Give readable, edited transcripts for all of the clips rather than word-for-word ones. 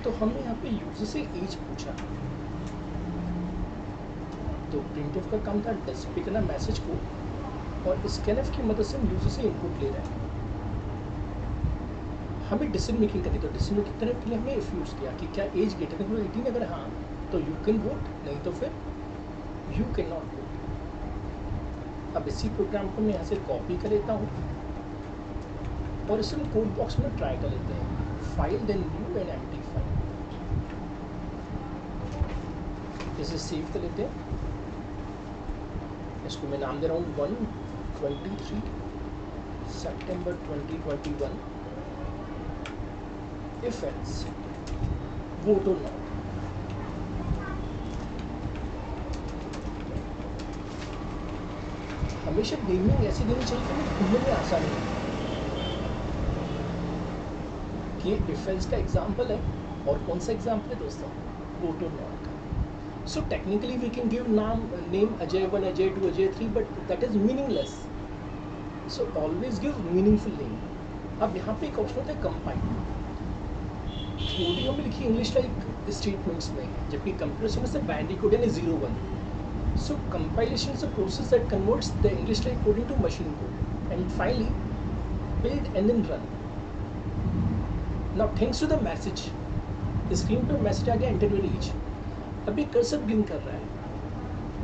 तो हमने यहाँ पे यूजर से एज पूछा, तो प्रिंटफ का काम था डिस्प्ले करना मैसेज को, और स्कैनफ की मदद से हम यूजर से इनपुट ले रहे हैं। हमें डिसीजन मेकिंग करनी, तो डिसीजन मेकिंग करने के लिए हमने इफ यूज़ किया कि क्या एज ग्रेटर देन 18, अगर हाँ तो यू कैन वोट, नहीं तो फिर यू कैन नॉट वोट। अब इसी प्रोग्राम को मैं यहाँ से कॉपी कर लेता हूँ और इसे हम कोड बॉक्स में ट्राई कर लेते हैं। File then new and empty file, इसे सेव कर लेते हैं। इसको मैं नाम दे रहा हूँ 1/23 सितंबर 2021 इफ एल्स वोट और नॉट। हमेशा नेमिंग ऐसी देनी चाहिए कि हमें ढूंढने में आसानी हो। कि इफ एल्स का एग्जाम्पल है, और कौन सा एग्जाम्पल है दोस्तों? वोट और नॉट का। So technically we can give name Ajay 1, Ajay 2, Ajay 3, but that is meaningless. So always give meaningful name. अब यहाँ पे एक ऑप्शन होता है कंपाइल। कोडिंग हमने लिखी इंग्लिश लाइक स्टेटमेंट्स में, जबकि कंप्यूटर से बाइनरी कोड यानी 0-1. So compilation is a process that converts the English like coding to machine code, and finally build and then run. Now thanks to the message, screen पर message आ गया, enter your age. अभी cursor blink कर रहा है,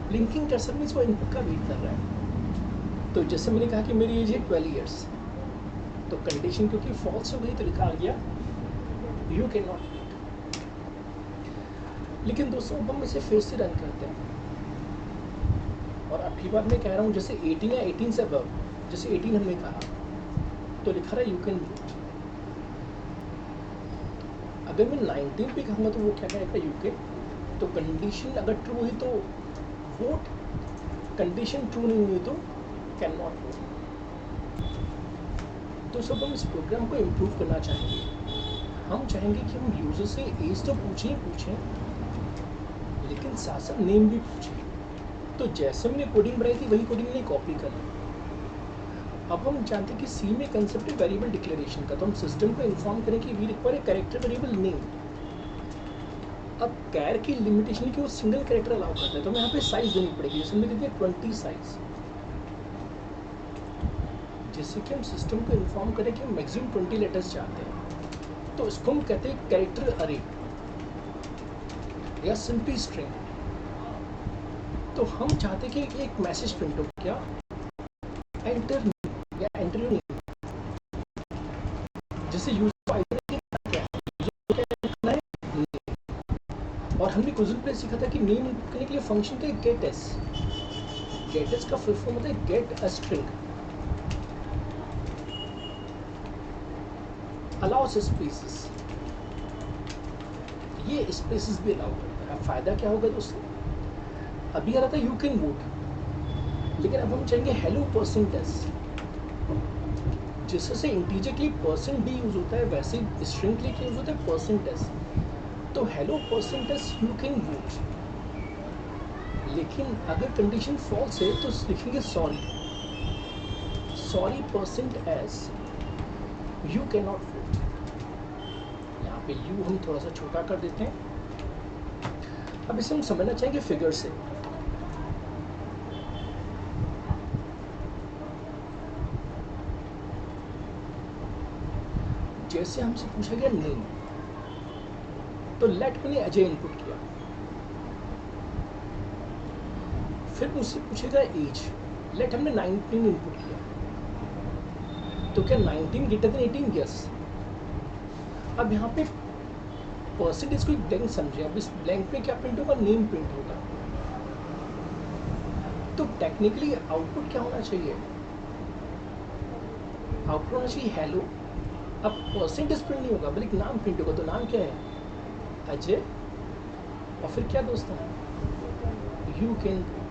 blinking cursor means वो input का wait कर रहा है। तो जैसे मैंने कहा कि मेरी एज है 12 ईयर्स, तो कंडीशन क्योंकि फॉल्स हो गई तो लिखा आ गया यू कैन नॉट वेट। लेकिन दोस्तों अब हम इसे फिर से रन करते हैं, और अब की बात मैं कह रहा हूँ जैसे 18 या 18 से अबव, जैसे 18 हमने कहा तो लिखा रहा है यू कैन वोट। अगर मैं 19 पे कहूँगा तो वो क्या कहेगा यू कैन। तो कंडीशन अगर ट्रू हुई तो वोट, कंडीशन ट्रू नहीं हुई तो कैन नॉट वोट। तो सब हम इस प्रोग्राम को इम्प्रूव करना चाहेंगे। हम चाहेंगे कि हम यूज़र से एज तो पूछें, लेकिन साथ साथ नेम भी पूछें। तो जैसे हमने कोडिंग बनाई थी वही कोडिंग ने कॉपी कर ली। अब हम जानते हैं कि सी में कंसेप्ट है वेरिएबल डिक्लेरेशन का, तो हम सिस्टम को इन्फॉर्म करें कि we require a character variable name. अब कैर की लिमिटेशन की वो सिंगल कैरेक्टर अलाउ करता है, तो हमें यहाँ पे साइज देनी पड़ेगी। जैसे हमने कहते हैं 20 साइज, जिससे कि हम सिस्टम को इन्फॉर्म करें कि हम मैक्सिमम 20 लेटर्स चाहते हैं। तो इसको हम कहते हैं कैरेक्टर अरे या सिंपली स्ट्रिंग। तो हम चाहते हैं कि एक मैसेज प्रिंट हो, क्या एंटर या एंटर योर नेम। जैसे यूजर और हमने कुछ दिन पहले सीखा था कि नेम इनपुट करने के लिए फंक्शन का गेट एस। गेट एस का फुल फॉर्म होता है get a string, allow us spaces. ये स्पेसेस भी अलाउ करता है। अब फायदा क्या होगा दोस्तों? अभी आ रहा था यू कैन वोट, लेकिन अब हम चाहेंगे हेलो %s। जिससे इंटीजर के लिए %d यूज होता है, वैसे ही स्ट्रिंग के लिए यूज होता है %s। तो hello %s you can vote, लेकिन अगर कंडीशन फॉल्स है तो लिखेंगे sorry %s you can not vote. यहाँ पे यू हम थोड़ा सा छोटा कर देते हैं। अब इसे हम समझना चाहेंगे फिगर से। जैसे हमसे पूछा गया नेम, तो लेट मैंने अजय इनपुट किया। फिर मुझसे पूछेगा एज, लेट हमने 19 इनपुट किया। तो क्या 19 ग्रेटर देन 18? यस। अब यहाँ पे परसेंटेज को एक ब्लैंक समझे। अब इस ब्लैंक में क्या प्रिंट होगा? नेम प्रिंट होगा। तो टेक्निकली आउटपुट क्या होना चाहिए? आउटपुट होना चाहिए हेलो। अब परसेंटेज प्रिंट नहीं होगा बल्कि नाम प्रिंट होगा। तो नाम क्या है? अजय। और फिर क्या दोस्तों? You can vote.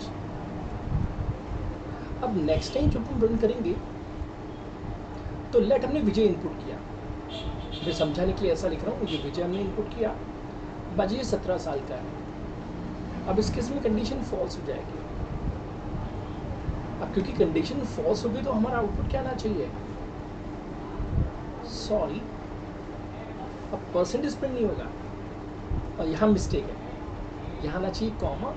अब नेक्स्ट टाइम जब हम रन करेंगे तो लेट हमने विजय इनपुट किया। मैं समझाने के लिए ऐसा लिख रहा हूँ, ये विजय हमने इनपुट किया। बाजी 17 साल का है। अब इस केस में कंडीशन फॉल्स हो जाएगी। अब क्योंकि कंडीशन फॉल्स होगी तो हमारा आउटपुट क्या आना चाहिए? सॉरी। अब परसेंटेज प्रिंट नहीं होगा और यहाँ मिस्टेक है, यहाँ आना चाहिए कॉमा,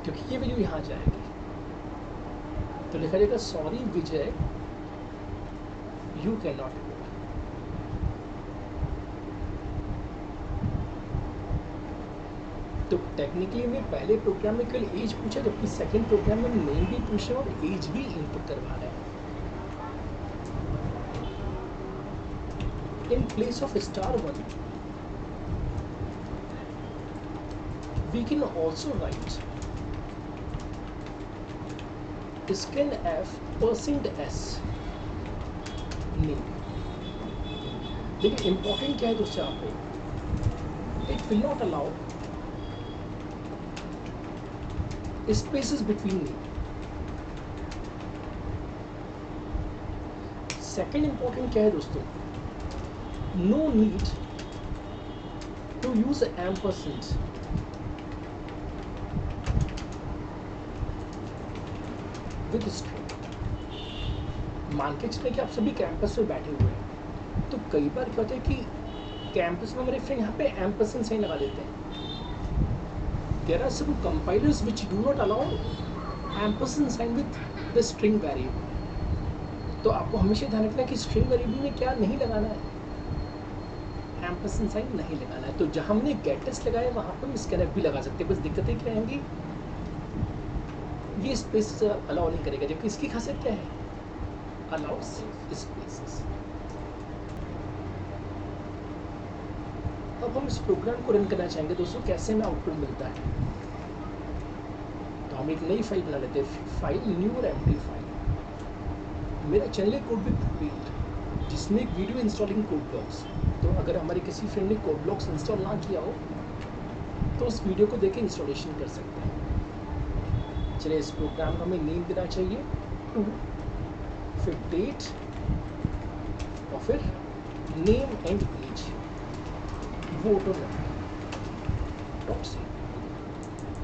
क्योंकि ये वैल्यू यहाँ जाएगी, तो लिखा जाएगा sorry Vijay you can not vote. तो टेक्निकली मैं पहले प्रोग्राम में केवल एज पूछा, जबकि सेकंड प्रोग्राम में नेम भी पूछा और एज भी इनपुट करवा रहे हैं। In place of *1, we can also write scanf%s name. लेकिन इम्पोर्टेंट क्या है दोस्तों यहाँ पे, it will not allow spaces between name. Second important क्या है दोस्तों, no need to use ampersand with string। मान के चले कि आप सभी कैंपस में बैठे हुए हैं, तो कई बार क्या होता है कि कैंपस में हमारे फ्रेंड यहाँ पे एम्परसेंड साइन लगा देते हैं। There are some compilers which do not allow ampersand sign with the string variable। तो आपको हमेशा ध्यान रखना है कि स्ट्रिंग वेरिएबल में क्या नहीं लगाना है, एम्परसेंड साइन नहीं लगाना है। तो जहां हमने गेटस लगाया वहां पर हम स्कैनफ भी लगा सकते हैं, बस दिक्कतें क्या आएंगी, ये स्पेस अलाउ नहीं करेगा, जबकि इसकी खासियत क्या है, अलाउस स्पेसेस। अब हम इस प्रोग्राम को रन करना चाहेंगे दोस्तों, कैसे हमें आउटपुट मिलता है। तो हम एक नई फाइल बना लेते हैं, फाइल न्यू और एम्प्टी फाइल। मेरा चैनल है कोड विद बिल्ड, जिसमें एक वीडियो इंस्टॉलिंग कोड ब्लॉक्स। तो अगर हमारे किसी फ्रेंड ने कोड ब्लॉक्स इंस्टॉल ना किया हो तो उस वीडियो को देख के इंस्टॉलेशन कर सकते हैं। चलिए, इस प्रोग्राम को हमें नेम देना चाहिए 2, फिर डेट और फिर नेम एंड एज, वोट और डॉट सी।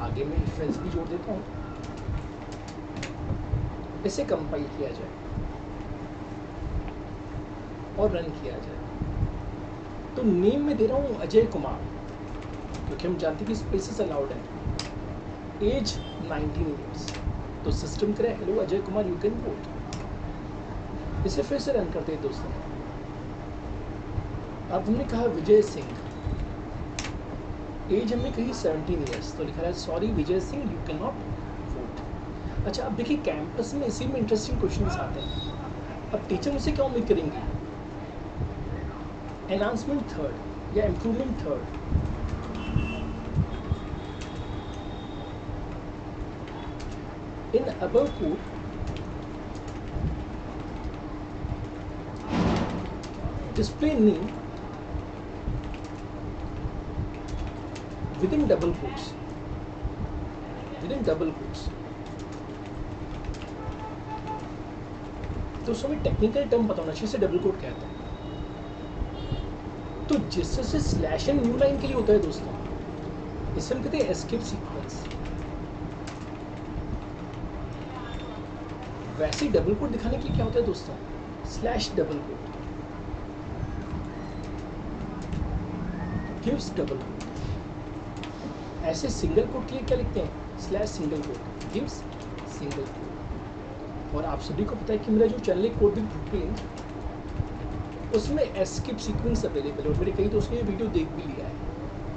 आगे मैं रेफरेंस भी जोड़ देता हूँ। इसे कंपाइल किया जाए और रन किया जाए। तो नेम में दे रहा हूँ अजय कुमार, क्योंकि हम जानते हैं कि स्पेसेस अलाउड है। एज 19 ईयर्स, तो सिस्टम करे hello Ajay Kumar you can vote. इसे फिर से रन करते हैं दोस्तों। अब हमने कहा विजय सिंह, एज हमने कही 17 ईयर्स, तो लिखा है sorry Vijay Singh you can not vote. अच्छा, अब देखिए कैंपस में इसी में इंटरेस्टिंग क्वेश्चन आते हैं। अब टीचर मुझसे क्या उम्मीद करेंगे, एनहांसमेंट थर्ड या improvement third. In above code display name within double quotes, तो हमें टेक्निकल टर्म पता होना चाहिए इसे डबल कोट कहते हैं। तो जिससे स्लैश एंड न्यू लाइन के लिए होता है दोस्तों, इसे हम कहते हैं एस्केप सीक्वेंस। वैसे डबल कोट दिखाने के लिए क्या होता है दोस्तों, slash double quote gives double quote. ऐसे सिंगल कोट के लिए क्या लिखते हैं, slash single quote gives single quote. और आप सभी को पता है कि मेरा जो चैनल है कोड विद ब्लूप्रिंट, उसमें एस्केप सीक्वेंस अवेलेबल है और मेरे कई दोस्तों ने ये वीडियो देख भी लिया है।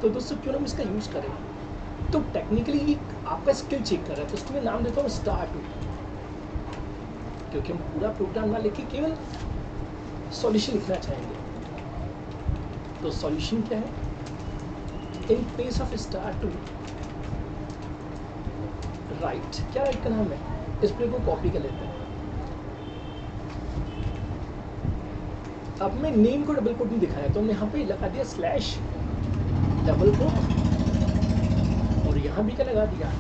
तो दोस्तों क्यों ना हम इसका यूज़ करें। तो टेक्निकली ये आपका स्किल चेक कर रहा है, तो उसको मैं नाम देता हूँ *2, क्योंकि हम पूरा प्रोग्राम ना लिख के केवल सॉल्यूशन लिखना चाहेंगे। तो सॉल्यूशन क्या है, इन प्लेस ऑफ *2 राइट, क्या राइट का नाम है, इस प्ले को कॉपी कर लेते हैं। अब मैं नेम को डबल कोट नहीं दिखाया, तो हमने यहाँ पे लगा दिया स्लैश डबल कोट, और यहाँ भी क्या लगा दिया,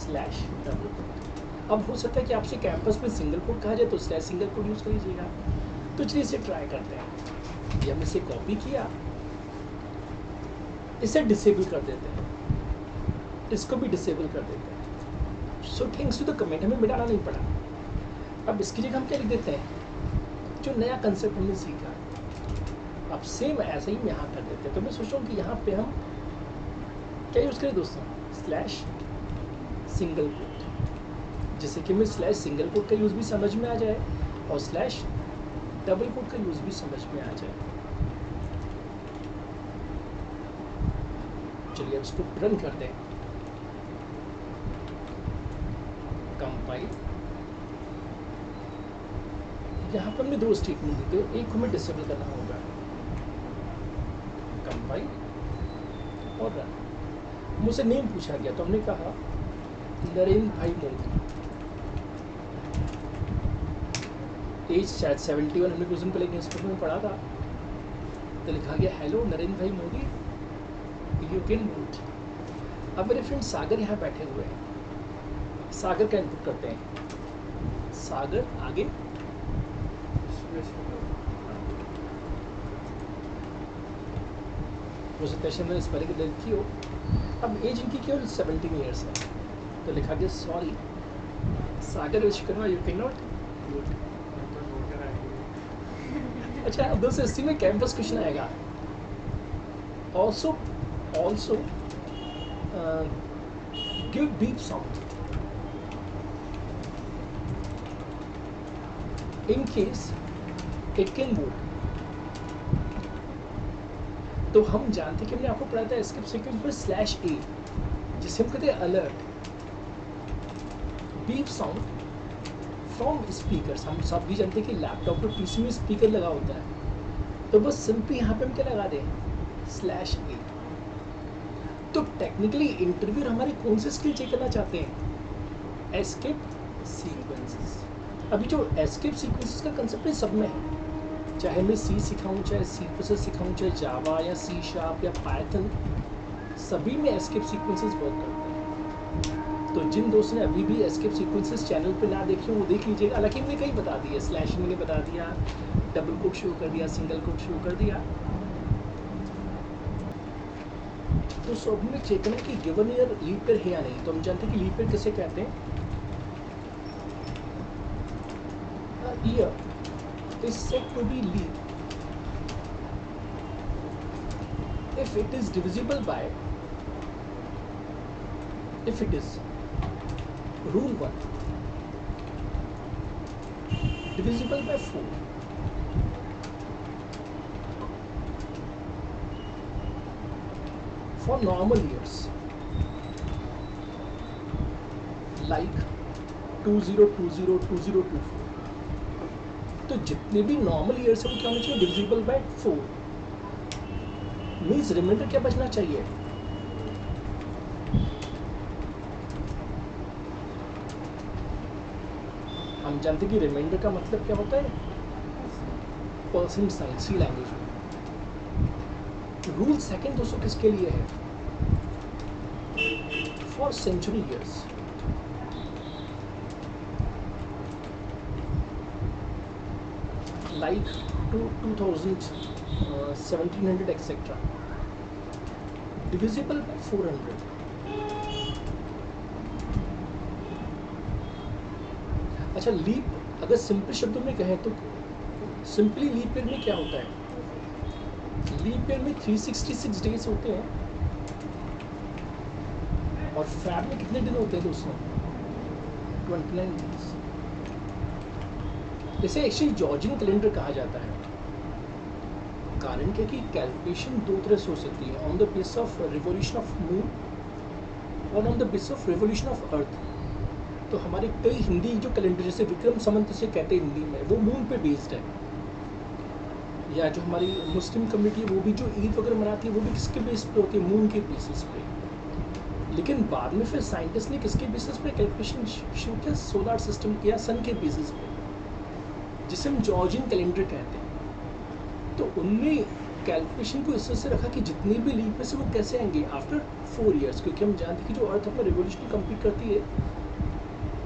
स्लैश डबल कोट। अब हो सकता है कि आपसे कैंपस में सिंगल कोट कहा जाए तो स्लैश सिंगल कोट यूज़ कर लीजिएगा। तो चलिए इसे ट्राई करते हैं। ये हम इसे कॉपी किया, इसे डिसेबल कर देते हैं, इसको भी डिसेबल कर देते हैं। So thanks to the comment, हमें मिटाना नहीं पड़ा। अब इसकी जगह हम क्या लिख देते हैं, जो नया कंसेप्ट हमने सीखा, अब सेम ऐसे ही हम यहाँ कर देते हैं। तो मैं सोच रहा हूँ कि यहाँ पे हम क्या यूज़ करें दोस्तों, स्लैश सिंगल कोट, जैसे कि हमें स्लैश सिंगल कोट का यूज़ भी समझ में आ जाए और स्लैश डबल कोट का यूज़ भी समझ में आ जाए। चलिए अब इसको रन करते हैं, कंपाइल। यहाँ पर हमने दो स्टेटमेंट दी थी, एक हमें डिसेबल करना होगा, कंपाइल और रन। मुझसे नेम पूछा गया तो हमने कहा नरेंद्र भाई मोदी, एज शायद 71, हमने कुछ दिन पहले न्यूज़पेपर में पढ़ा था। तो लिखा गया हेलो नरेंद्र भाई मोदी, यू कैन वोट। अब मेरे फ्रेंड सागर यहाँ बैठे हुए हैं, सागर का इनपुट करते हैं, सागर आगे प्रेजेंटेशन में इस पहले की लिखी हो। अब एज इनकी केवल 17 ईयर्स है, तो लिखा गया sorry Sagar Vishwakarma, you can not vote. अच्छा अब दोस्तों इसी में कैंपस क्वेश्चन आएगा, also give beep sound in case it can vote. तो हम जानते हैं कि हमने आपको पढ़ा था एस्केप सीक्वेंस पर स्लैश ए, जिसे हम कहते हैं alert, beep sound from speakers. हम सब भी जानते हैं कि लैपटॉप और पीसी में स्पीकर लगा होता है, तो बस सिंपली यहाँ पे हम क्या लगा दें, स्लैश ए। तो टेक्निकली इंटरव्यूअर हमारी कौन से स्किल चेक करना चाहते हैं, एस्केप सीक्वेंसेस। अभी जो एस्केप सीक्वेंसेस का कंसेप्ट है सब में है, चाहे मैं सी सिखाऊं, चाहे सी++ सिखाऊं, चाहे जावा या सी शार्प या पाइथन, सभी में एस्केप सीक्वेंसेस वर्क करते हैं। तो जिन दोस्तों ने अभी भी एस्केप सीक्वेंसेस चैनल पे ना देखे वो देख लीजिएगा। हालांकि मैंने कहीं बता दिया, स्लैश मैंने बता दिया, डबल कोट शो कर दिया, सिंगल कोट शो कर दिया। तो सब में चेक करना कि गिवन ईयर लीप ईयर है या नहीं। तो हम जानते हैं कि लीप ईयर किसे कहते हैं, year is said to be leap if it is divisible by, if it is rule 1 divisible by 4, for normal years like 2020 2024, तो जितने भी नॉर्मल ईयर्स है वो क्या होना चाहिए, डिविजिबल बाय 4। मीन्स रिमाइंडर क्या बचना चाहिए, हम जानते हैं कि रिमाइंडर का मतलब क्या होता है, परसेंट साइन, सी लैंग्वेज में। रूल सेकंड दोस्तों किसके लिए है, for century years. like 2000, 1700 etc. divisible by 400। अच्छा लीप अगर सिंपल शब्दों में कहें तो सिंपली लीप ईयर में क्या होता है, लीप ईयर में 366 डेज होते हैं और फैब में कितने दिन होते हैं दोस्तों, 29 डेज। इसे एक्चुअली जॉर्जियन कैलेंडर कहा जाता है। कारण क्या कि कैलकुलेशन दो तरह से हो सकती है, on the base of revolution of moon और on the base of revolution of earth. तो हमारे कई हिंदी जो कैलेंडर जैसे विक्रम संवत से कहते हैं हिंदी में, वो मून पे बेस्ड है। या जो हमारी मुस्लिम कम्युनिटी है वो भी जो ईद वगैरह मनाती है वो भी किसके बेस पे होती है, मून के बेसिस पे। लेकिन बाद में फिर साइंटिस्ट ने किसके बेसिस पे कैलकुलेशन शुरू किया, सोलर सिस्टम किया, सन के बेसिस पे, जिसे हम जॉर्जियन कैलेंडर कहते हैं। तो उनने कैलकुलेशन को इस तरह से रखा कि जितने भी लीप से वो कैसे आएंगे आफ्टर 4 ईयर्स, क्योंकि हम जानते हैं कि जो अर्थ अपना रिवोल्यूशन कंप्लीट करती है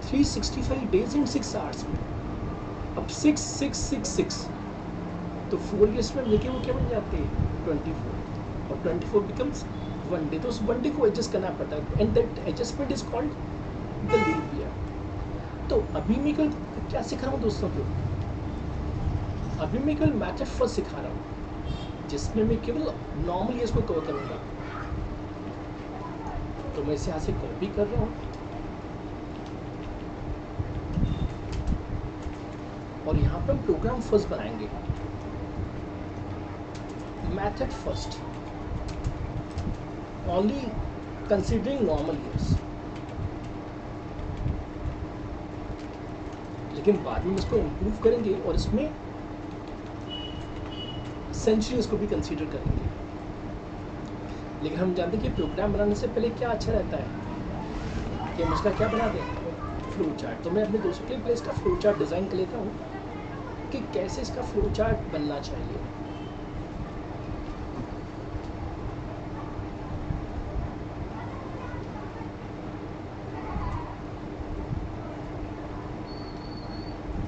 365 डेज एंड 6 आवर्स में। अब 6 तो 4 ईयर्स में लेके वो क्या बन जाते हैं 24, और 24 बिकम्स 1 डे। तो उस 1 डे को एडजस्ट करना पड़ता है, and that adjustment is called the leap year. तो अभी मैं कल क्या सिखा रहा हूँ दोस्तों को, अभी मैं केवल मैथड फर्स्ट सिखा रहा हूँ। जिसमें मैं केवल नॉर्मल ईयर्स को कवर करूँगा। तो मैं इसे यहाँ से कॉपी कर रहा हूँ और यहाँ पे हम प्रोग्राम फर्स्ट बनाएंगे, method first, only considering normal years. लेकिन बाद में इसको इम्प्रूव करेंगे और इसमें सेंचुरीज को भी कंसीडर करेंगे। लेकिन हम जानते हैं कि प्रोग्राम बनाने से पहले क्या अच्छा रहता है कि हम इसका क्या बना दें, फ्लो चार्ट। तो मैं अपने दोस्तों के लिए पहले इसका फ्लो चार्ट डिज़ाइन कर लेता हूँ कि कैसे इसका फ्लो चार्ट बनना चाहिए।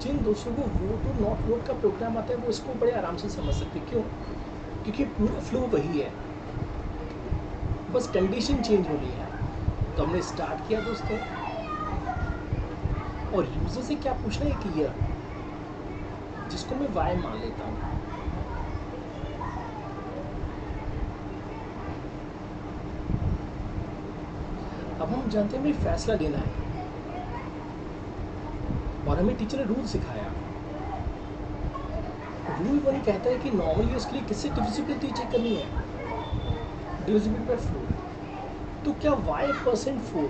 जिन दोस्तों को वो तो नॉट वोट का प्रोग्राम आता है वो इसको बड़े आराम से समझ सकते। क्यों? क्योंकि पूरा फ्लो वही है, बस कंडीशन चेंज हो रही है। तो हमने स्टार्ट किया दोस्तों, और यूजर से क्या पूछना है कि ईयर, जिसको मैं वाई मान लेता हूँ। अब हम जानते हैं हमें फैसला लेना है और हमें टीचर ने रूल सिखाया। रूल 1 कहता है कि नॉर्मल ईयर्स के लिए किससे डिविजिबिलिटी चेक करनी है, डिविजिबिलिटी बाय 4। तो क्या y%4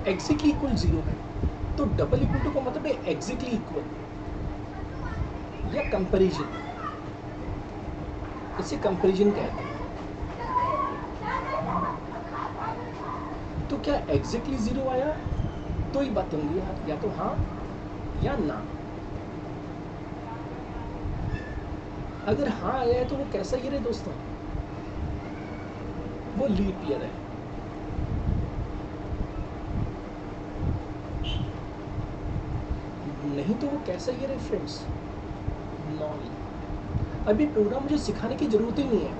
एग्जैक्टली इक्वल 0 है? तो डबल इक्वल टू का मतलब है एग्जैक्टली इक्वल या कंपैरिजन, इसे कंपैरिजन कहते हैं। तो क्या एग्जैक्टली 0 आया तो ही बात होंगी यार, या तो हाँ या ना। अगर हाँ आया है तो वो कैसा ईयर है दोस्तों? वो लीप ईयर है। नहीं तो वो कैसा ईयर है फ्रेंड्स? नॉन। अभी प्रोग्राम मुझे सिखाने की जरूरत ही नहीं है,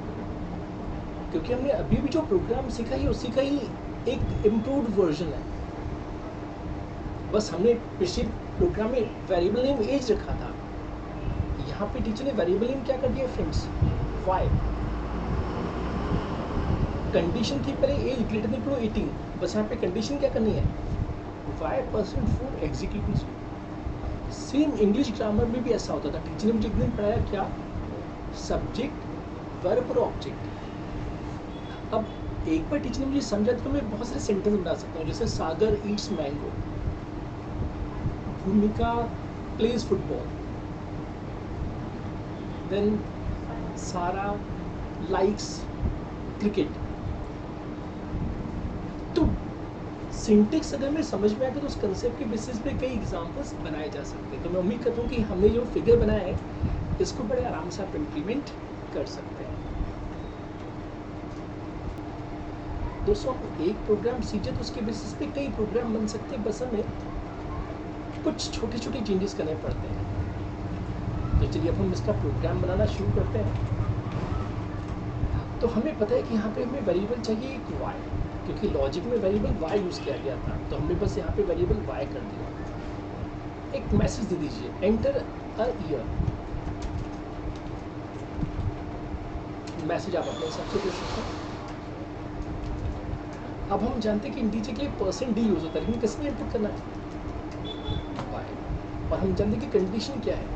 क्योंकि हमने अभी भी जो प्रोग्राम सीखा है उसी का ही एक इम्प्रूव्ड वर्जन है। बस हमने पिछले प्रोग्राम में वेरिएबल नेम एज रखा था, यहाँ पे टीचर ने वेरिएबल नेम क्या कर दिया फ्रेंड्स, वाई। कंडीशन थी पहले एज ग्रेटर देन 18, बस यहाँ पे कंडीशन क्या करनी है, y%4 executive. Same English grammar में भी ऐसा होता था। टीचर ने मुझे एक दिन पढ़ाया क्या, सब्जेक्ट वर्ब और ऑब्जेक्ट। अब एक बार टीचर ने मुझे समझा तो मैं बहुत सारे सेंटेंस बना सकता हूँ, जैसे सागर ईट्स मैंगो, भूमिका प्लेज फुटबॉल, देन सारा लाइक्स क्रिकेट। तो सिंटेक्स अगर मैं समझ में आया तो उस कंसेप्ट के बेसिस पे कई एग्जांपल्स बनाए जा सकते हैं। तो मैं उम्मीद करता हूँ कि हमने जो फिगर बनाया है इसको बड़े आराम से आप इम्प्लीमेंट कर सकते हैं। दोस्तों एक प्रोग्राम सीखे तो उसके बेसिस पे कई प्रोग्राम बन सकते हैं, बस हमें कुछ छोटे छोटे चेंजेस करने पड़ते हैं। तो चलिए अब हम इसका प्रोग्राम बनाना शुरू करते हैं। तो हमें पता है कि यहाँ पे हमें वेरिएबल चाहिए एक y, क्योंकि लॉजिक में वेरिएबल y यूज़ किया गया था। तो हमने बस यहाँ पे वेरिएबल y कर दिया। एक मैसेज दे दीजिए, एंटर अ ईयर। मैसेज आप अपने हिसाब से दे सकते हैं। अब हम जानते हैं कि इंटीजर के लिए %d यूज़ होता है, लेकिन किसमें इनपुट करना है, y। और हम जानते हैं कि कंडीशन क्या है,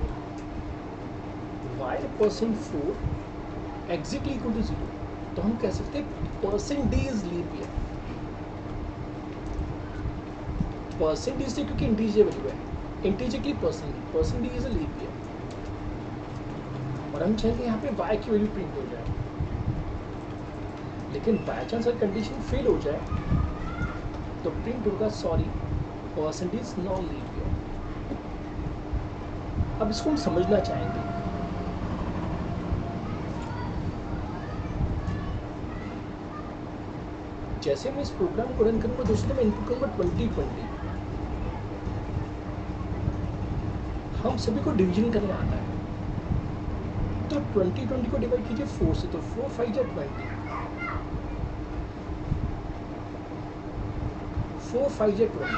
y%4 एग्जैक्टली इक्वल टू 0। तो हम कह सकते हैं %d is leap year. %d से क्योंकि इंटीजर वैल्यू है, इंटीजर के लिए %d is a leap year. और हम चाहेंगे यहाँ पे y की वैल्यू प्रिंट हो जाए, लेकिन बाय चांस अगर कंडीशन फेल हो जाए तो प्रिंट होगा सॉरी % नॉन लीप ईयर। अब इसको हम समझना चाहेंगे। जैसे मैं इस प्रोग्राम को रन करूंगा दोस्तों, मैं इनपुट करूंगा 2020। हम सभी को डिवीजन करने आता है, तो 2020 को डिवाइड कीजिए 4 से, तो 4 5 जा 20, 4 5 जा 20।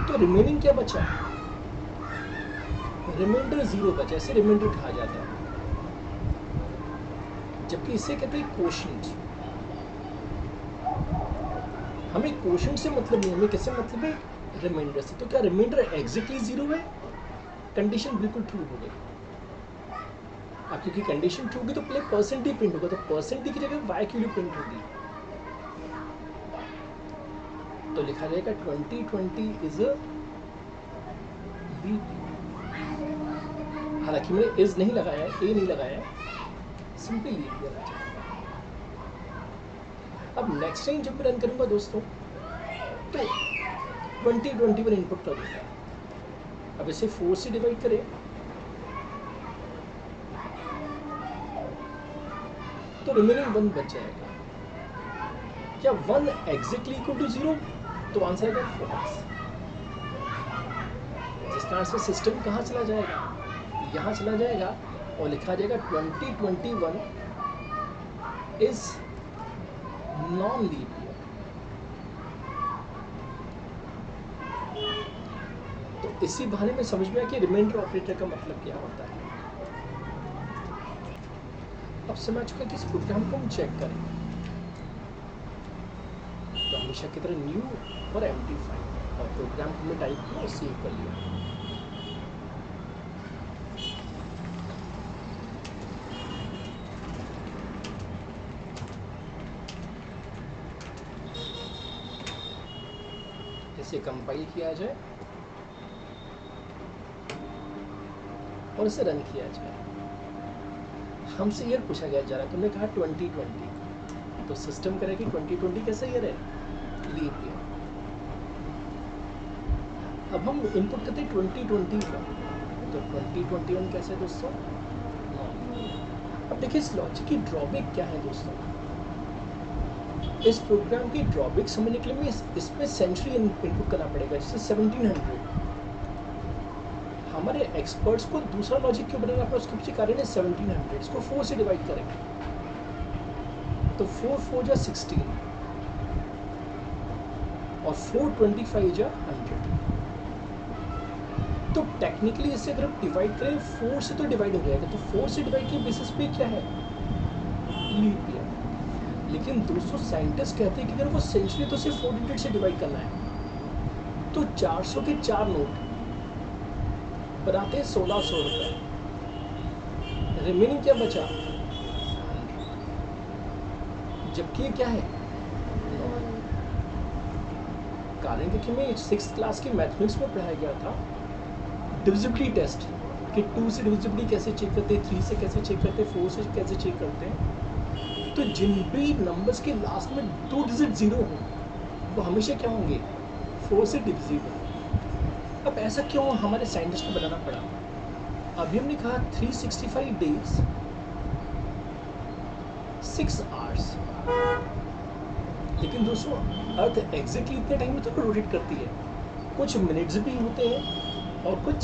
तो रिमेनिंग क्या बचा, रिमाइंडर 0 बचा, ऐसे रिमाइंडर कहा जाता है, जबकि इसे कहते हैं कोशेंट। हमें कोशेंट से मतलब नहीं, हमें किससे मतलब है? रिमाइंडर से। तो क्या रिमाइंडर एग्जैक्टली 0 है? कंडीशन बिल्कुल ट्रू हो गई। अब क्योंकि कंडीशन ट्रू होगी तो पहले परसेंट ही प्रिंट होगा, तो परसेंट की जगह वाई की वैल्यू प्रिंट होगी। तो लिखा जाएगा 2020 इज अ लीप। हालांकि मैंने इज नहीं लगाया है, ए नहीं लगाया है, सिंपली लीप ईयर आ जाएगा। अब नेक्स्ट टाइम जब मैं रन करूंगा दोस्तों, तो 2021 इनपुट कर दूंगा। अब इसे 4 से डिवाइड करें तो रिमेनिंग 1 बच जाएगा। क्या 1 एग्जैक्टली इक्वल टू 0? तो आंसर आएगा फॉल्स। जिसका आंसर सिस्टम कहाँ चला जाएगा? यहाँ चला जाएगा और लिखा जाएगा 2021 इज नॉन लीप ईयर। तो इसी बहाने में समझ में आया कि रिमाइंडर ऑपरेटर का मतलब क्या होता है। अब समझ चुका कि इस प्रोग्राम को हम चेक करें, तो हमेशा की तरह न्यू और एम्प्टी फाइल, और प्रोग्राम को मैं टाइप किया और सेव कर लिया। इसे कंपाइल किया जाए और इसे रन किया जाए। हमसे ईयर पूछा गया जा रहा है, तुमने कहा 2020, तो सिस्टम करे कि 2020 कैसा ईयर है? Leap year. अब हम इनपुट करते हैं 2021, तो 2021 कैसे है दोस्तों? अब देखिए इस लॉजिक की ड्रॉबैक क्या है दोस्तों। इस प्रोग्राम की ड्रॉबैक समझने के लिए इसमें सेंचुरी इनपुट करना पड़ेगा, जैसे 1700। हमारे एक्सपर्ट्स को दूसरा लॉजिक क्यों बनाना पड़ा, उसके पीछे कारण है 1700। इसको 4 से डिवाइड करेंगे तो 4 4 जा 16 और 4 25 जा 100। तो टेक्निकली इसे अगर आप डिवाइड करें 4 से तो डिवाइड हो जाएगा, तो 4 से डिवाइड के बेसिस पे क्या है? Leap year. लेकिन दोस्तों साइंटिस्ट कहते हैं कि अगर वो सेंचुरी तो सिर्फ 400 से डिवाइड करना है, तो 400 के 4 नोट बनाते हैं 1600 रुपए। रिमेनिंग क्या बचा? जबकि ये क्या है? कारण कि मैं 6th क्लास की मैथमेटिक्स में पढ़ाया गया था डिविजिबिलिटी टेस्ट, कि 2 से डिविजिबिलिटी कैसे चेक करते हैं, 3 से कैसे चेक करते हैं, 4 से कैसे चेक करते हैं। तो जिन भी नंबर्स के लास्ट में 2 डिजिट 0 हो वो हमेशा क्या होंगे? 4 से डिविजिबल। अब ऐसा क्यों हमारे साइंटिस्ट को बनाना पड़ा? अभी हमने कहा 365 डेज 6 आवर्स, लेकिन दोस्तों अर्थ एग्जैक्टली इतने टाइम में तो रोटेट करती है। कुछ मिनट्स भी होते हैं और कुछ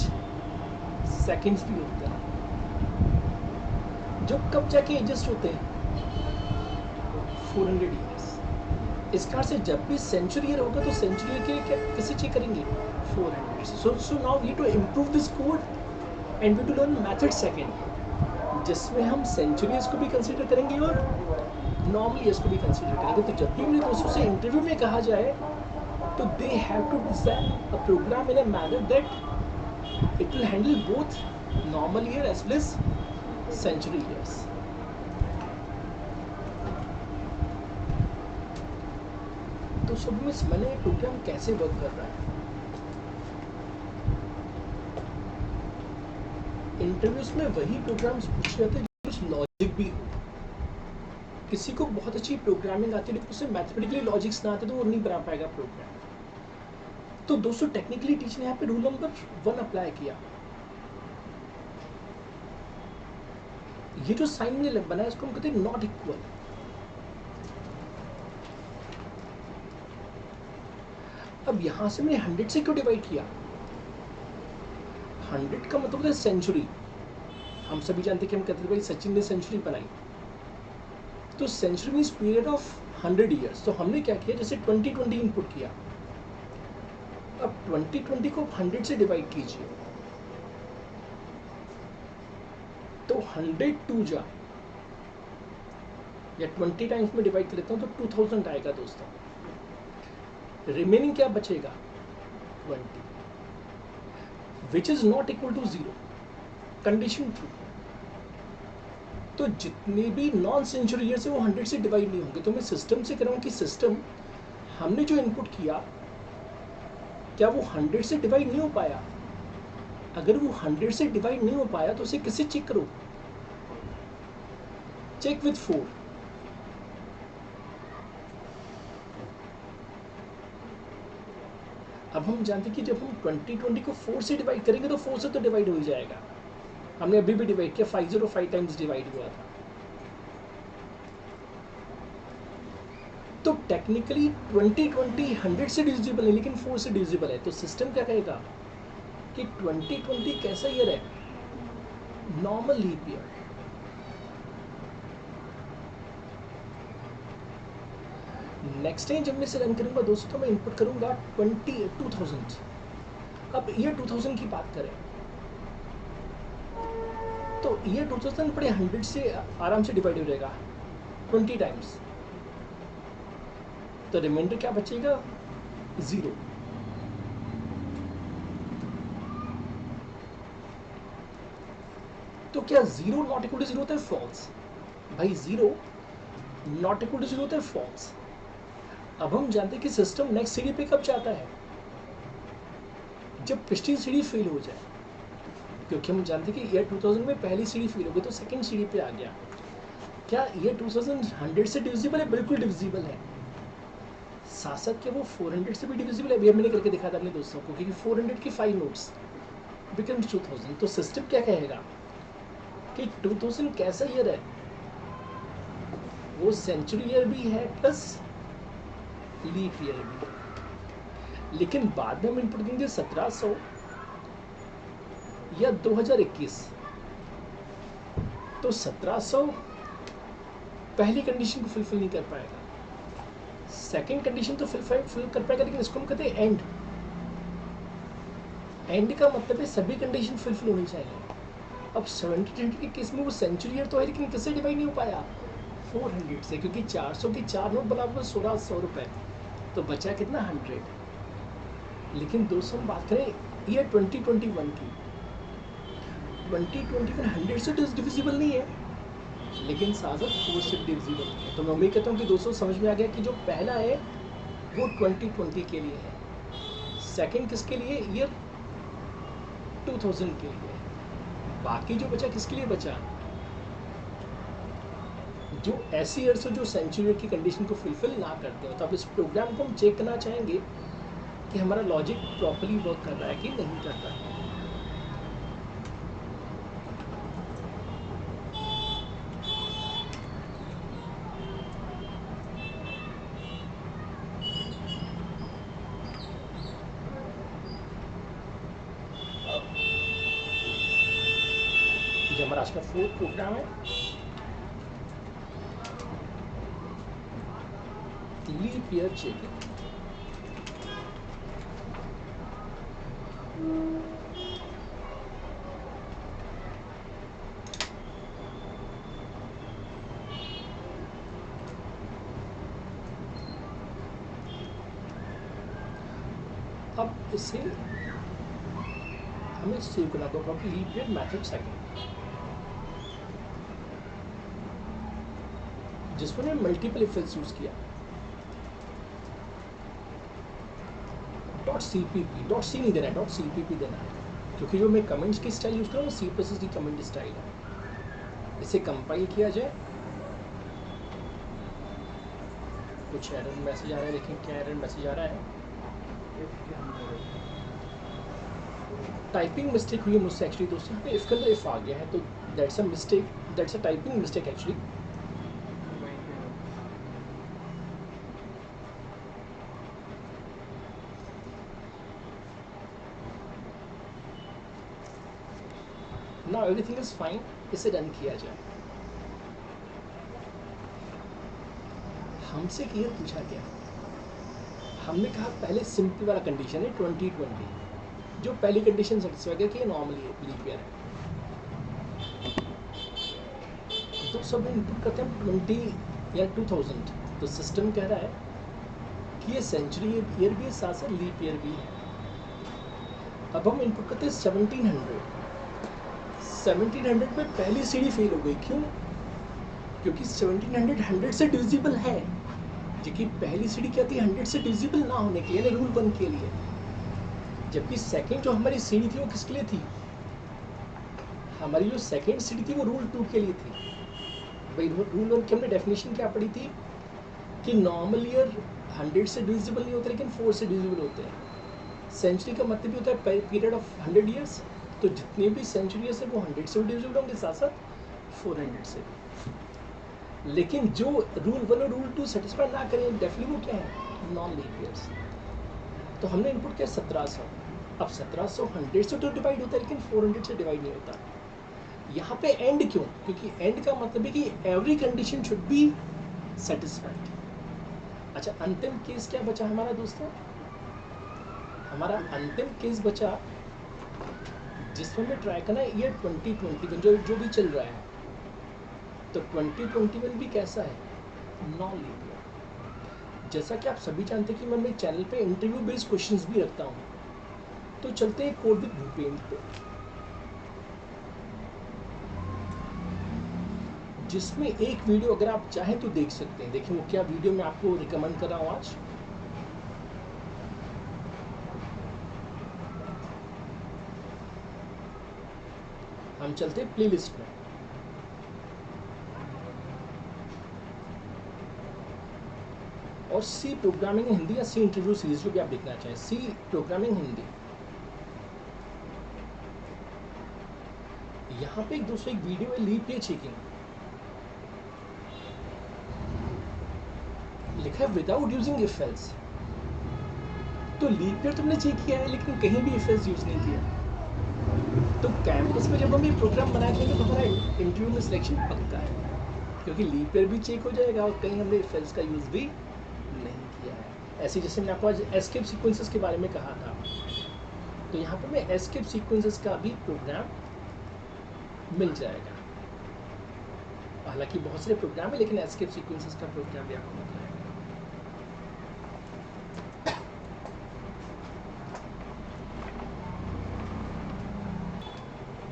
सेकंड्स भी होते हैं, जो कब जाके एडजस्ट होते हैं? 400 ईयर्स। इस कारण से जब भी सेंचुरी ईयर होगा तो सेंचुरी ईयर के क्या कैसे चेक करेंगे? 400। So now we to improve this code and we to learn method second, जिसमें हम सेंचुरीज को भी कंसीडर करेंगे और नॉर्मली इसको भी कंसीडर करेंगे। तो जब भी अपने दोस्तों से इंटरव्यू में कहा जाए तो they have to design a program in a manner that it will handle both normal year as well as century years. तो सब में मैंने ये प्रोग्राम कैसे वर्क कर रहा है। इंटरव्यूज में वही प्रोग्राम्स पूछे जाते हैं कुछ लॉजिक भी हो। किसी को बहुत अच्छी प्रोग्रामिंग आती है लेकिन उसे मैथमेटिकली लॉजिक्स ना आते तो वो नहीं बना पाएगा प्रोग्राम। तो दोस्तों टेक्निकली टीचर ने यहाँ पे रूल नंबर 1 अप्लाई किया। ये जो साइन मैंने बनाया इसको हम कहते हैं नॉट इक्वल। अब यहां से मैंने 100 से क्यों डिवाइड किया? 100 का मतलब है सेंचुरी। हम सभी जानते हैं कि हम कहते हैं भाई सचिन ने सेंचुरी बनाई, तो century means period of 100 years. तो हमने क्या किया, जैसे 2020 इनपुट किया। अब 2020 को 100 से डिवाइड कीजिए तो 100 2 जा या 20 टाइम्स में डिवाइड कर लेता हूँ तो 2000 आएगा दोस्तों। रिमेनिंग क्या बचेगा 20, which is not equal to 0, condition true. तो जितने भी नॉन सेंचुरी ईयर्स है वो 100 से डिवाइड नहीं होंगे। तो मैं सिस्टम से कह रहा हूँ कि सिस्टम हमने जो इनपुट किया क्या वो 100 से डिवाइड नहीं हो पाया? अगर वो 100 से डिवाइड नहीं हो पाया तो उसे किससे चेक करो? Check with 4। अब हम जानते हैं कि जब हम 2020 को 4 से डिवाइड करेंगे तो 4 से तो डिवाइड हो ही जाएगा। हमने अभी भी डिवाइड किया, 505 टाइम्स डिवाइड हुआ था। तो टेक्निकली 2020 100 से डिविजिबल है लेकिन 4 से डिविजिबल है। तो सिस्टम क्या कहेगा कि 2020 कैसा ईयर है? Normal leap year. Next time जब मैं इसे रन करूंगा दोस्तों मैं इनपुट करूंगा 2000। अब ईयर 2000 की बात करें तो ईयर 2000 बड़े 100 से आराम से डिवाइड हो जाएगा 20 टाइम्स। तो रिमाइंडर क्या बचेगा? 0। तो क्या 0 नॉट इक्वल टू 0 होता है? फॉल्स। भाई 0 नॉट इक्वल टू 0 होता है? फॉल्स। अब हम जानते हैं कि सिस्टम नेक्स्ट सीढ़ी पे कब जाता है? जब पिछली सीढ़ी फेल हो जाए, क्योंकि हम जानते हैं कि ईयर 2000 में पहली सीढ़ी फेल हो गई तो सेकंड सीढ़ी पे आ गया। क्या ईयर 2000 100 से डिविजिबल है? बिल्कुल डिविजिबल है। साथ साथ क्या वो 400 से भी डिविजिबल है? मैंने करके दिखा था अपने दोस्तों को, क्योंकि 400 की 5 नोट्स बिकम्स 2000। तो सिस्टम क्या कहेगा कि 2000 कैसा ईयर है? वो सेंचुरी ईयर भी है प्लस लीप ईयर भी है। लेकिन बाद में हम इनपुट देंगे 1700 या 2021। तो 1700 पहली कंडीशन को फुलफिल नहीं कर पाएगा, सेकंड कंडीशन तो फुलफिल कर पाएगा, लेकिन इसको हम कहते हैं एंड। एंड का मतलब है सभी कंडीशन फुलफिल होनी चाहिए। अब 70 के केस में वो सेंचुरी ईयर तो है लेकिन किससे डिवाइड नहीं हो पाया? 400 से, क्योंकि 400 की 4 नोट बराबर 1600 रुपए। तो बचा कितना? 100। लेकिन दोस्तों हम बात करें ईयर 2021 की, 2021 100 से डिविजिबल नहीं है लेकिन साथ साथ 4 से डिविजिबल है। तो मैं उम्मीद करता हूँ कि दोस्तों समझ में आ गया कि जो पहला है वो 2020 के लिए है, सेकंड किसके लिए? ईयर 2000 के लिए। बाकी जो बचा किसके लिए बचा? जो ऐसी ईयर्स हो जो सेंचुरी की कंडीशन को फुलफिल ना करते हो। तो अब इस प्रोग्राम को हम चेक करना चाहेंगे कि हमारा लॉजिक प्रॉपर्ली वर्क कर रहा है कि नहीं कर रहा है। ये हमारा आज का 4th प्रोग्राम है, लीप ईयर चेकिंग। अब इसे हमें सेव करना होगा लीप ईयर मैथड सेकंड, जिसमें मल्टीपल इफेक्ट्स यूज किया। .cpp नहीं देना है, .cpp देना है, क्योंकि जो मैं कमेंट्स की स्टाइल यूज कर रहा हूँ C++ की कमेंट स्टाइल है। इसे कंपाइल किया जाए, कुछ एरर मैसेज आ रहा है, लेकिन क्या एरर मैसेज आ रहा है? टाइपिंग मिस्टेक हुई है मुझसे एक्चुअली दोस्तों। यहाँ पे इफ के अंदर इफ आ गया है तो that's a mistake, that's a typing mistake actually. Now everything is fine. इसे रन किया जाए। हमसे क्लियर पूछा गया, हमने कहा पहले सिंपल वाला कंडीशन है 2020, जो पहली कंडीशन सेटिस्फाई किया कि ये नॉर्मली लीप ईयर है। तो सब इनपुट करते हैं 20 या 2000, तो सिस्टम कह रहा है कि ये सेंचुरी ईयर भी है, साथ साथ लीप ईयर भी है। अब हम इनपुट करते हैं 1700। 1700 में पहली सीढ़ी फेल हो गई, क्यों? क्योंकि 1700 100 से डिविजिबल है, जबकि पहली सीढ़ी क्या थी, 100 से डिविजिबल ना होने के लिए, रूल 1 के लिए। जबकि सेकंड जो हमारी सीढ़ी थी वो किसके लिए थी? हमारी जो सेकंड सीढ़ी थी वो रूल 2 के लिए थी। भाई रूल 1 की हमने डेफिनेशन क्या पढ़ी थी कि नॉर्मल ईयर 100 से डिविजिबल नहीं होते, लेकिन 4 से डिविजिबल होते हैं। सेंचुरी का मतलब भी होता है पीरियड ऑफ 100 ईयर्स, तो जितने भी सेंचुरीज है वो 100 से भी डिविजिबल होंगे, साथ साथ 400 से भी। लेकिन जो रूल 1 और रूल 2 सेटिस्फाई ना करें डेफिनेटली वो क्या है, नॉन लीप ईयर्स। तो हमने इनपुट किया 1700। अब 1700 100 से तो डिवाइड होता है, लेकिन 400 से डिवाइड नहीं होता। यहाँ पे एंड क्यों? क्योंकि एंड का मतलब है कि every condition should be satisfied. अच्छा, अंतिम केस क्या बचा हमारा दोस्तों? हमारा अंतिम केस बचा जिसमें हमें ट्राई करना है ईयर 2021 जो भी चल रहा है। तो 2021 भी कैसा है, नॉन लीप ईयर। जैसा कि आप सभी जानते हैं कि मैं अपने चैनल पे इंटरव्यू बेस्ड क्वेश्चंस भी रखता हूँ। तो चलते हैं कोड विद भूपेंद्र पे, जिसमें एक वीडियो अगर आप चाहें तो देख सकते हैं। देखिए वो क्या वीडियो मैं आपको रिकमेंड कर रहा हूँ आज। हम चलते हैं प्लेलिस्ट में। और सी प्रोग्रामिंग हिंदी या सी इंटरव्यू सीरीज जो भी आप देखना चाहें, सी प्रोग्रामिंग हिंदी। यहाँ पे एक दोस्तों एक वीडियो है लीप ईयर चेकिंग, लिखा है विदाउट यूजिंग इफ एल्स। तो लीप ईयर तुमने चेक किया है, लेकिन कहीं भी इफ एल्स यूज नहीं किया। तो कैंपस में जब हम ये प्रोग्राम बनाएंगे तो हमारा इंटरव्यू में सिलेक्शन पक्का है, क्योंकि लीप ईयर भी चेक हो जाएगा और कहीं हमने इफ एल्स का यूज भी नहीं किया है। ऐसे जैसे मैंने आपको आज एस्केप सीक्वेंसेस के बारे में कहा था, तो यहाँ पर मैं एस्केप सीक्वेंसेस का भी प्रोग्राम मिल जाएगा। हालांकि बहुत सारे प्रोग्राम है, लेकिन एस्केप सीक्वेंसेस का प्रोग्राम भी आपको मिल जाएगा।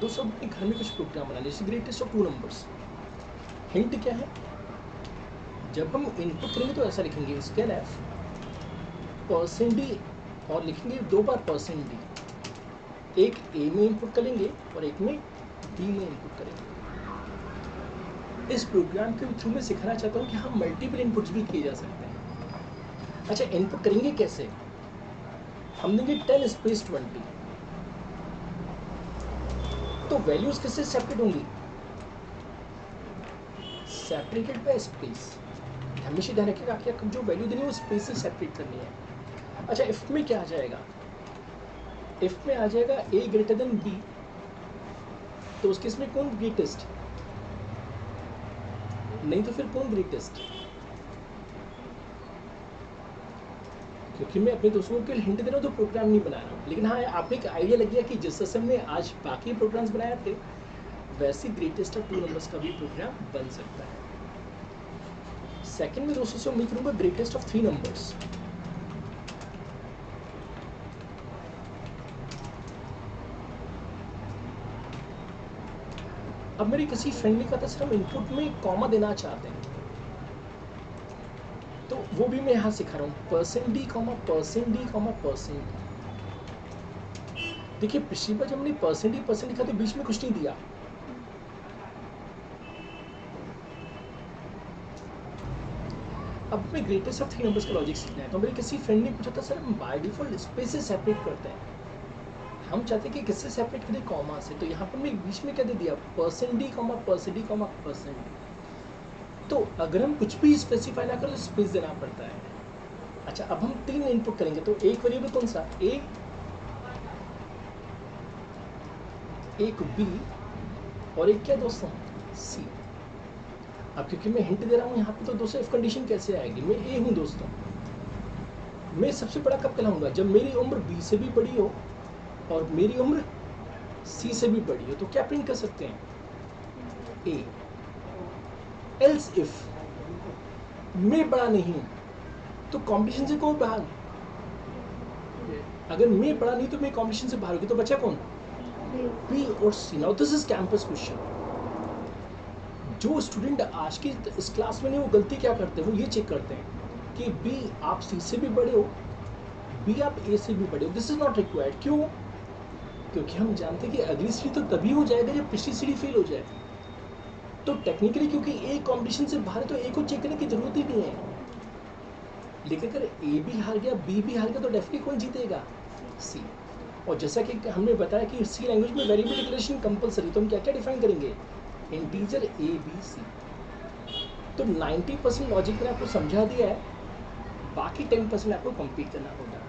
दोस्तों अपने घर में कुछ प्रोग्राम बनाने, जैसे ग्रेटेस्ट ऑफ 2 नंबर्स। हिंट क्या है, जब हम इनपुट करेंगे तो ऐसा लिखेंगे स्कैन एफ %d, और लिखेंगे 2 बार %d। एक ए में इनपुट करेंगे और एक में बी में इनपुट करेंगे। इस प्रोग्राम के थ्रू मैं सिखाना चाहता हूँ कि हम मल्टीपल इनपुट्स भी किए जा सकते हैं। अच्छा, इनपुट करेंगे कैसे? हम देंगे 10 स्पेस 20, तो वैल्यूज किससे सेपरेट होंगी? Separated by space. हमेशा ध्यान रखिएगा कि जो वैल्यू देनी है वो स्पेस से सेपरेट करनी है। अच्छा, इफ में क्या आ जाएगा? इफ में आ जाएगा a ग्रेटर देन b, तो उस केस में कौन ग्रेटेस्ट? नहीं तो फिर कौन ग्रेटेस्ट? क्योंकि मैं अपने दोस्तों को हिंट दे रहा हूँ तो प्रोग्राम नहीं बना रहा हूँ, लेकिन हाँ आपको एक आइडिया लग गया कि जिस तरह से हमने आज बाकी प्रोग्राम्स बनाए थे, वैसे ग्रेटेस्ट ऑफ 2 नंबर्स का भी प्रोग्राम बन सकता है। सेकंड में दोस्तों से उम्मीद करूँगा ग्रेटेस्ट ऑफ 3 नंबर्स। अब मेरी किसी फ्रेंड ने कहा था सर हम इनपुट में कॉमा देना चाहते हैं, तो वो भी मैं यहाँ सिखा रहा हूँ, %d, %d, %d। देखिए पिछली बार जब हमने %d लिखा तो बीच में कुछ नहीं दिया। अब मैं ग्रेटेस्ट ऑफ 3 नंबर्स का लॉजिक सीखना है, तो मेरे किसी फ्रेंड ने पूछा था सर हम बाय डिफॉल्ट स्पेस से सेपरेट करते हैं, हम चाहते हैं कि किससे सेपरेट करें, कॉमा से। तो यहाँ पर मैं बीच में क्या दे दिया, %d, %d। तो अगर हम कुछ भी स्पेसिफाई ना करें तो स्पेस देना पड़ता है। अच्छा, अब हम 3 इनपुट करेंगे, तो एक वेरिएबल कौन सा, ए, एक बी और एक क्या दोस्तों, सी। अब क्योंकि मैं हिंट दे रहा हूँ यहाँ पे, तो दोस्तों इफ कंडीशन कैसे आएगी, मैं ए हूँ दोस्तों, मैं सबसे बड़ा कब कहलाऊंगा, जब मेरी उम्र बी से भी बड़ी हो और मेरी उम्र सी से भी बड़ी हो, तो क्या प्रिंट कर सकते हैं, ए। एल्स इफ मैं बड़ा नहीं हूँ तो कंपटीशन से कौन बाहर? अगर मैं बड़ा नहीं तो मैं कंपटीशन से बाहर होगी, तो बचा कौन? बी और C. Now this is campus question. जो स्टूडेंट आज की इस क्लास में नहीं, वो गलती क्या करते हैं, वो ये चेक करते हैं कि बी आप सी से भी बड़े हो, बी आप ए से भी बड़े हो. This is not required. क्यों? क्योंकि हम जानते हैं कि अगली सीढ़ी तो तभी हो जाएगा जब पिछली सीढ़ी फेल हो जाए. तो टेक्निकली क्योंकि ए कंपटीशन से बाहर है तो ए को चेक करने की जरूरत ही नहीं है. लेकिन अगर ए भी हार गया, बी भी हार गया, तो डेफिनेटली कौन जीतेगा? सी. और जैसा कि हमने बताया कि सी लैंग्वेज में वेरिएबल डिक्लेरेशन कंपलसरी, तो हम क्या क्या डिफाइन करेंगे? Integer A B C. तो 90% लॉजिक मैंने आपको समझा दिया है, बाकी 10% आपको कंप्लीट करना होगा.